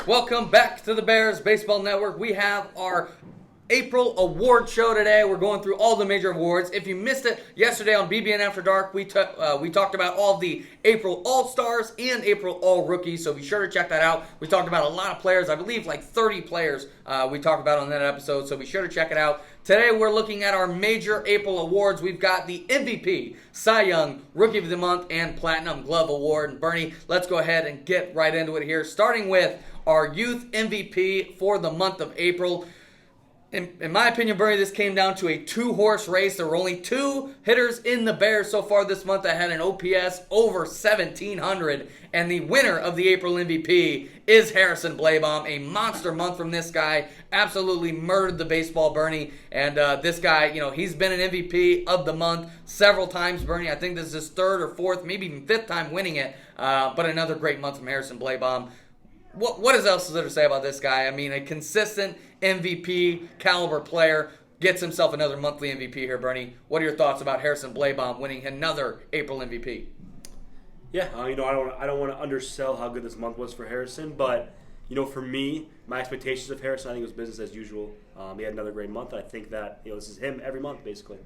Welcome back to the Bears Baseball Network. We have our April award show today. We're going through all the major awards. If you missed it yesterday on BBN After Dark, we talked about all of the April All-Stars and April All-Rookies, so be sure to check that out. We talked about a lot of players, I believe like 30 players we talked about on that episode, so be sure to check it out. Today we're looking at our major April awards. We've got the MVP, Cy Young, Rookie of the Month, and Platinum Glove Award. And Bernie, let's go ahead and get right into it here, starting with our Youth MVP for the month of April. In my opinion, Bernie, this came down to a two-horse race. There were only two hitters in the Bears so far this month that had an OPS over 1,700. And the winner of the April MVP is Harrison Blaebaum. A monster month from this guy. Absolutely murdered the baseball, Bernie. And this guy, he's been an MVP of the month several times, Bernie. I think this is his third or fourth, maybe even fifth time winning it. But another great month from Harrison Blaebaum. What else is there to say about this guy? I mean, a consistent MVP caliber player gets himself another monthly MVP here, Bernie. What are your thoughts about Harrison Blaebaum winning another April MVP? Yeah, I don't want to undersell how good this month was for Harrison, but for me, my expectations of Harrison, I think it was business as usual. He had another great month. I think that this is him every month basically.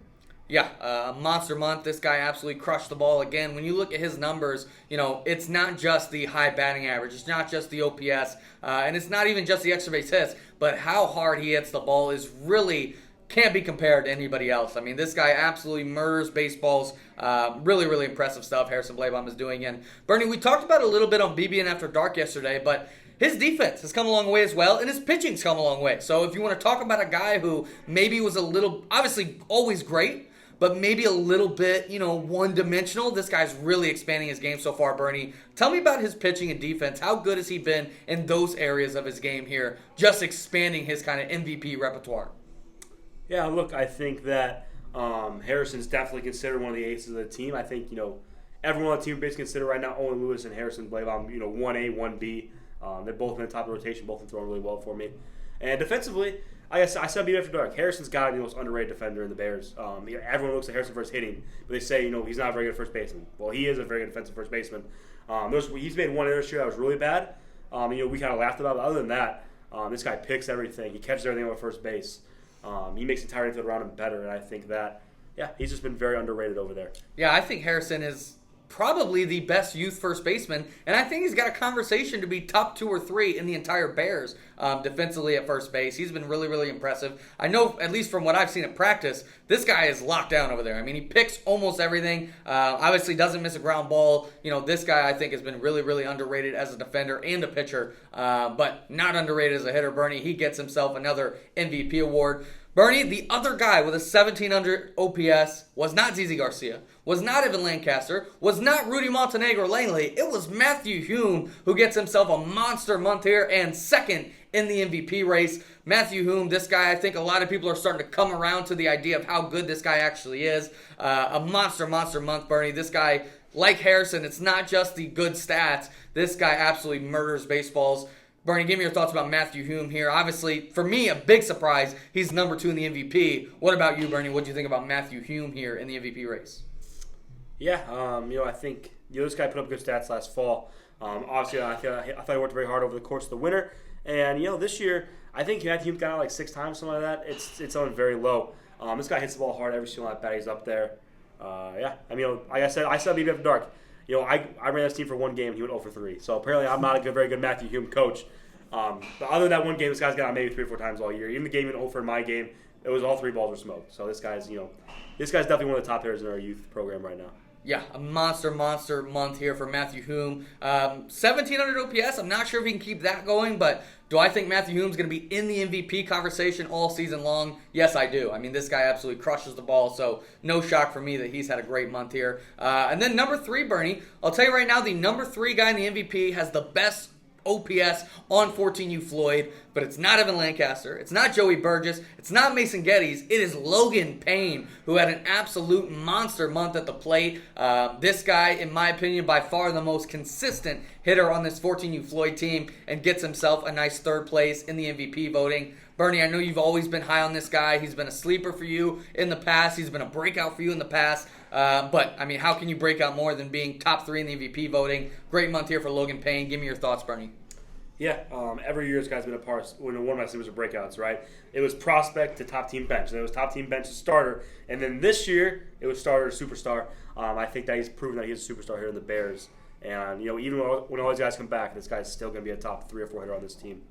Yeah, a monster month. This guy absolutely crushed the ball again. When you look at his numbers, it's not just the high batting average. It's not just the OPS. And it's not even just the extra base hits. But how hard he hits the ball is really can't be compared to anybody else. I mean, this guy absolutely murders baseballs. Really, really impressive stuff Harrison Blaebaum is doing. And Bernie, we talked about it a little bit on BBN After Dark yesterday, but his defense has come a long way as well, and his pitching's come a long way. So if you want to talk about a guy who maybe was a little, obviously always great, but maybe a little bit, one-dimensional. This guy's really expanding his game so far, Bernie. Tell me about his pitching and defense. How good has he been in those areas of his game here, just expanding his kind of MVP repertoire? Yeah, look, I think that Harrison's definitely considered one of the aces of the team. I think, everyone on the team basically consider right now Owen Lewis and Harrison Blaebaum, 1A, 1B. They're both in the top of the rotation, both throwing really well for me. And defensively, I said BBN After Dark, Harrison's got to be the most underrated defender in the Bears. Everyone looks at Harrison for his hitting, but they say, he's not a very good first baseman. Well, he is a very good defensive first baseman. He's made one error this year that was really bad. We kind of laughed about it. But other than that, this guy picks everything. He catches everything on first base. He makes the entire infield around him better, and I think that, he's just been very underrated over there. Yeah, I think Harrison is probably the best youth first baseman, and I think he's got a conversation to be top 2 or 3 in the entire Bears defensively at first base. He's been really, really impressive. I know, at least from what I've seen at practice, this guy is locked down over there. I mean, he picks almost everything. Obviously doesn't miss a ground ball. This guy I think has been really, really underrated as a defender and a pitcher, but not underrated as a hitter. Bernie, he gets himself another MVP award. Bernie, the other guy with a 1,700 OPS was not ZZ Garcia, was not Evan Lancaster, was not Rudy Montenegro Langley. It was Matthew Hume who gets himself a monster month here and second in the MVP race. Matthew Hume, this guy, I think a lot of people are starting to come around to the idea of how good this guy actually is. A monster month, Bernie. This guy, like Harrison, it's not just the good stats. This guy absolutely murders baseballs. Bernie, give me your thoughts about Matthew Hume here. Obviously, for me, a big surprise. He's number 2 in the MVP. What about you, Bernie? What do you think about Matthew Hume here in the MVP race? Yeah, I think this guy put up good stats last fall. Obviously, I thought he worked very hard over the course of the winter. And, this year, I think Matthew Hume got out like 6 times, something like that. It's on very low. This guy hits the ball hard every single at bat. He's up there. Like I said BBN After Dark. I ran this team for one game. He went 0 for 3. So apparently I'm not a very good Matthew Hume coach. But other than that one game, this guy's got out maybe 3 or 4 times all year. Even the game in 0 for my game, it was all 3 balls were smoked. So this guy's definitely one of the top hitters in our youth program right now. Yeah, a monster month here for Matthew Hume. 1,700 OPS. I'm not sure if he can keep that going, but do I think Matthew Hume's going to be in the MVP conversation all season long? Yes, I do. I mean, this guy absolutely crushes the ball, so no shock for me that he's had a great month here. And then number 3, Bernie, I'll tell you right now, the number 3 guy in the MVP has the best OPS on 14U Floyd, but it's not Evan Lancaster, it's not Joey Burgess, it's not Mason Geddes, it is Logan Payne, who had an absolute monster month at the plate. This guy, in my opinion, by far the most consistent hitter on this 14U Floyd team, and gets himself a nice 3rd place in the MVP voting. Bernie, I know you've always been high on this guy. He's been a sleeper for you in the past. He's been a breakout for you in the past. But, I mean, how can you break out more than being top 3 in the MVP voting? Great month here for Logan Payne. Give me your thoughts, Bernie. Yeah, every year this guy's been a part. One of my super breakouts, right? It was prospect to top team bench, and it was top team bench to starter, and then this year it was starter to superstar. I think that he's proven that he's a superstar here in the Bears, and even when all these guys come back, this guy's still going to be a top 3 or 4 hitter on this team.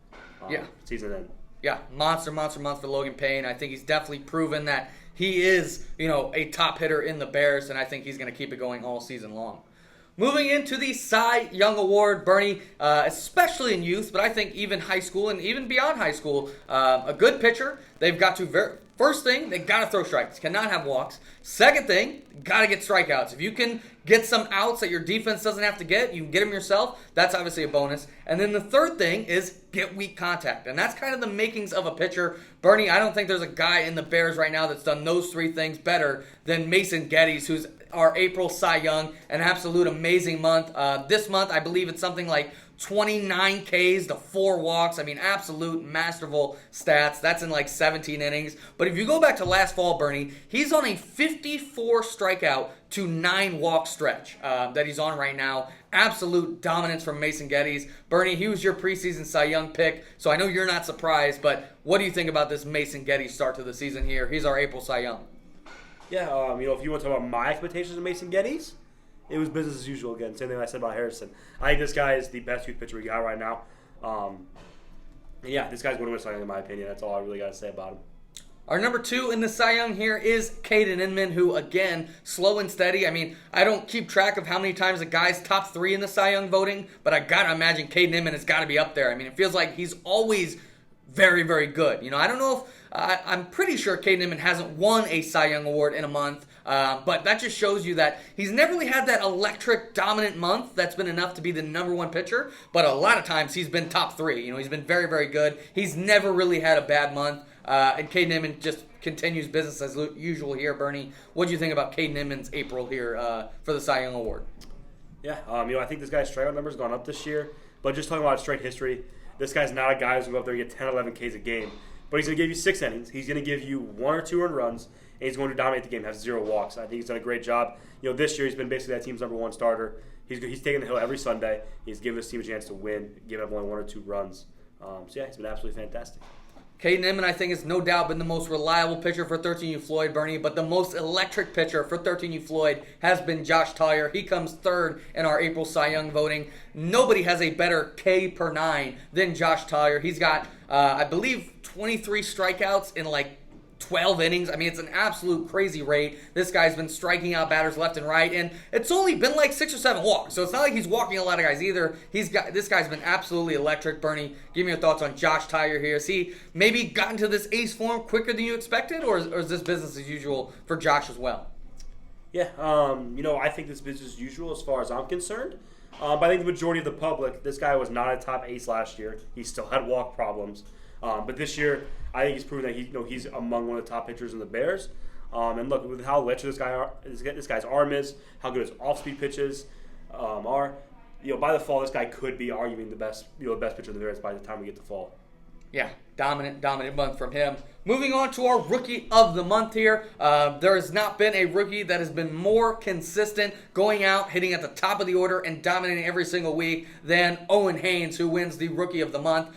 Season end. Yeah, monster month for Logan Payne. I think he's definitely proven that he is, a top hitter in the Bears, and I think he's going to keep it going all season long. Moving into the Cy Young Award, Bernie, especially in youth, but I think even high school and even beyond high school, a good pitcher. They've got to first thing, they got to throw strikes, cannot have walks. Second thing, got to get strikeouts. If you can get some outs that your defense doesn't have to get, you can get them yourself. That's obviously a bonus. And then the third thing is get weak contact, and that's kind of the makings of a pitcher. Bernie, I don't think there's a guy in the Bears right now that's done those 3 things better than Mason Geddes, who's our April Cy Young, an absolute amazing month. This month, I believe it's something like 29 Ks to 4 walks. I mean, absolute masterful stats. That's in like 17 innings. But if you go back to last fall, Bernie, he's on a 54 strikeout to 9 walk stretch that he's on right now. Absolute dominance from Mason Geddes. Bernie, he was your preseason Cy Young pick, so I know you're not surprised, but what do you think about this Mason Geddes start to the season here? He's our April Cy Young. Yeah, if you want to talk about my expectations of Mason Geddes, it was business as usual again. Same thing I said about Harrison. I think this guy is the best youth pitcher we got right now. This guy's going to win Cy Young in my opinion. That's all I really got to say about him. Our number 2 in the Cy Young here is Caden Inman, who, again, slow and steady. I mean, I don't keep track of how many times a guy's top 3 in the Cy Young voting, but I got to imagine Caden Inman has got to be up there. I mean, it feels like he's always very, very good. I don't know if I'm pretty sure Caden Inman hasn't won a Cy Young Award in a month, but that just shows you that he's never really had that electric, dominant month that's been enough to be the number 1 pitcher, but a lot of times he's been top 3. He's been very, very good. He's never really had a bad month, and Caden Inman just continues business as usual here. Bernie, what do you think about Caden Inman's April here for the Cy Young Award? Yeah, I think this guy's strikeout number's gone up this year, but just talking about straight history, this guy's not a guy who's going to go up there and get 10, 11 Ks a game. But he's going to give you 6 innings. He's going to give you 1 or 2 earned runs, and he's going to dominate the game, have 0 walks. I think he's done a great job. This year he's been basically that team's number 1 starter. He's taking the hill every Sunday. He's given his team a chance to win, giving up only 1 or 2 runs. He's been absolutely fantastic. Caden Inman, I think, has no doubt been the most reliable pitcher for 13U Floyd, Bernie, but the most electric pitcher for 13U Floyd has been Josh Tyler. He comes 3rd in our April Cy Young voting. Nobody has a better K per 9 than Josh Tyler. He's got, I believe, 23 strikeouts in like 12 innings. I mean, it's an absolute crazy rate. This guy's been striking out batters left and right, and it's only been like 6 or 7 walks, so it's not like he's walking a lot of guys either. This guy's been absolutely electric. Bernie, give me your thoughts on Josh Tyler here. Has he maybe gotten to this ace form quicker than you expected, or is this business as usual for Josh as well? Yeah, I think this business as usual as far as I'm concerned. But I think the majority of the public, this guy was not a top ace last year. He still had walk problems. But this year, I think he's proven that he's among one of the top pitchers in the Bears. And look, with how electric this guy's arm is, how good his off-speed pitches are, by the fall, this guy could be arguing the best pitcher in the Bears by the time we get to fall. Yeah, dominant month from him. Moving on to our Rookie of the Month here. There has not been a rookie that has been more consistent, going out, hitting at the top of the order, and dominating every single week than Owen Haynes, who wins the Rookie of the Month.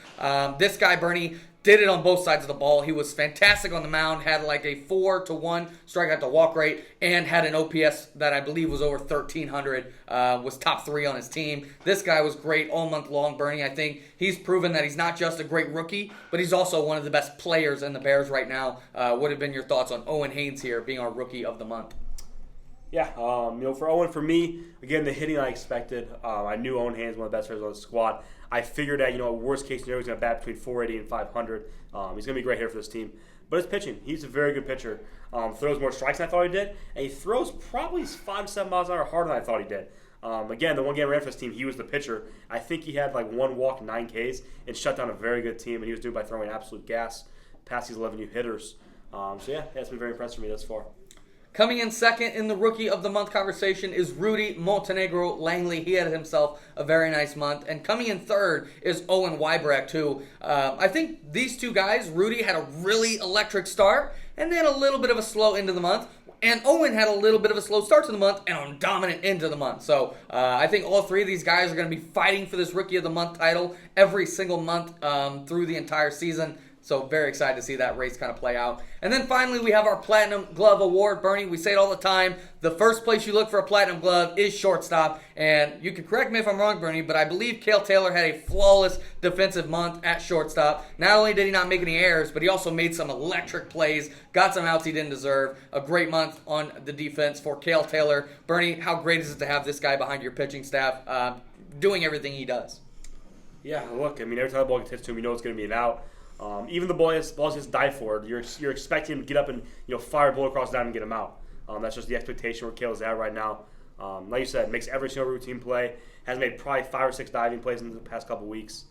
This guy, Bernie, did it on both sides of the ball. He was fantastic on the mound, had like a 4-to-1 strikeout to walk rate, and had an OPS that I believe was over 1,300, was top 3 on his team. This guy was great all month long, Bernie. I think he's proven that he's not just a great rookie, but he's also one of the best players in the Bears right now. What have been your thoughts on Owen Haynes here being our Rookie of the Month? Yeah, for Owen, for me, again, the hitting I expected. I knew Owen Haynes was one of the best players on the squad. I figured that, worst case scenario, he's going to bat between 480 and 500. He's going to be a great hitter for this team. But his pitching, he's a very good pitcher. Throws more strikes than I thought he did, and he throws probably 5 to 7 miles an hour harder than I thought he did. Again, the one game I ran for this team, he was the pitcher. I think he had like 1 walk, 9 Ks, and shut down a very good team, and he was doing it by throwing absolute gas past these 11 new hitters. That's been very impressive for me thus far. Coming in second in the Rookie of the Month conversation is Rudy Montenegro Langley. He had himself a very nice month. And coming in third is Owen Weibrecht, who I think these 2 guys, Rudy had a really electric start and then a little bit of a slow end of the month. and Owen had a little bit of a slow start to the month and a dominant end to the month. So I think all three of these guys are going to be fighting for this Rookie of the Month title every single month through the entire season. So very excited to see that race kind of play out. And then finally, we have our Platinum Glove Award. Bernie, we say it all the time. The first place you look for a Platinum Glove is shortstop. And you can correct me if I'm wrong, Bernie, but I believe Cale Taylor had a flawless defensive month at shortstop. Not only did he not make any errors, but he also made some electric plays, got some outs he didn't deserve. A great month on the defense for Cale Taylor. Bernie, how great is it to have this guy behind your pitching staff doing everything he does? Yeah, look, I mean, every time the ball gets hit to him, you know it's going to be an out. Even the ball's just dive for it. You're expecting him to get up and fire a ball across the diamond and get him out. That's just the expectation where Cale's at right now. Like you said, makes every single routine play. Has made probably 5 or 6 diving plays in the past couple weeks.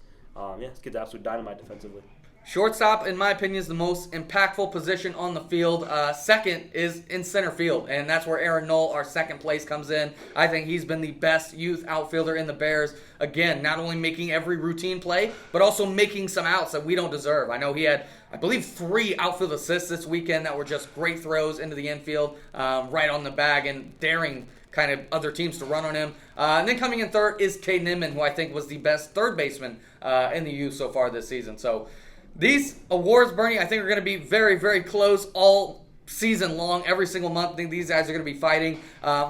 This kid's absolute dynamite defensively. Shortstop, in my opinion, is the most impactful position on the field. Second is in center field, and that's where Aaron Noll, our second place, comes in. I think he's been the best youth outfielder in the Bears. Again, not only making every routine play, but also making some outs that we don't deserve. I know he had, I believe, 3 outfield assists this weekend that were just great throws into the infield, right on the bag, and daring kind of other teams to run on him. And then coming in third is Cade Nimman, who I think was the best third baseman in the youth so far this season. So these awards, Bernie, I think are going to be very, very close all season long, every single month. I think these guys are going to be fighting.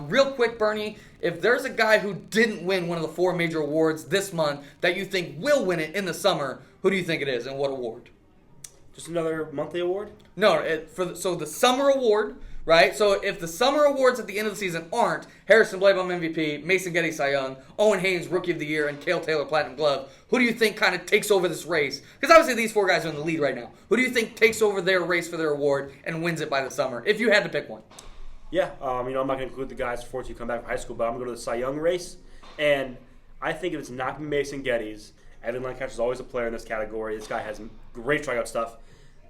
Real quick, Bernie, if there's a guy who didn't win one of the 4 major awards this month that you think will win it in the summer, who do you think it is and what award? Just another monthly award? No, so the summer award, right? So if the summer awards at the end of the season aren't Harrison Blaibom MVP, Mason Getty Cy Young, Owen Haynes Rookie of the Year, and Cale Taylor Platinum Glove, who do you think kind of takes over this race? Because obviously these 4 guys are in the lead right now. Who do you think takes over their race for their award and wins it by the summer, if you had to pick one? Yeah, I'm not going to include the guys before you come back from high school, but I'm going to go to the Cy Young race. And I think if it's not going to be Mason Getty's, Evan Lancaster is always a player in this category. This guy has great strikeout stuff.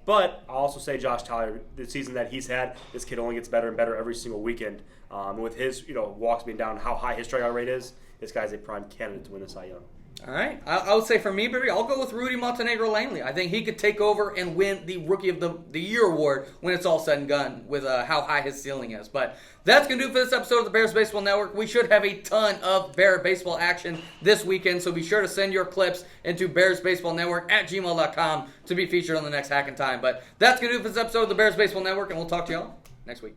But I'll also say Josh Tyler, the season that he's had, this kid only gets better and better every single weekend. With his walks being down, how high his strikeout rate is, this guy's a prime candidate to win the Cy Young. All right. I would say for me, Barry, I'll go with Rudy Montenegro Langley. I think he could take over and win the Rookie of the Year award when it's all said and done with how high his ceiling is. But that's going to do it for this episode of the Bears Baseball Network. We should have a ton of Bear baseball action this weekend, so be sure to send your clips into bearsbaseballnetwork@gmail.com to be featured on the next Hack in Time. But that's going to do it for this episode of the Bears Baseball Network, and we'll talk to y'all next week.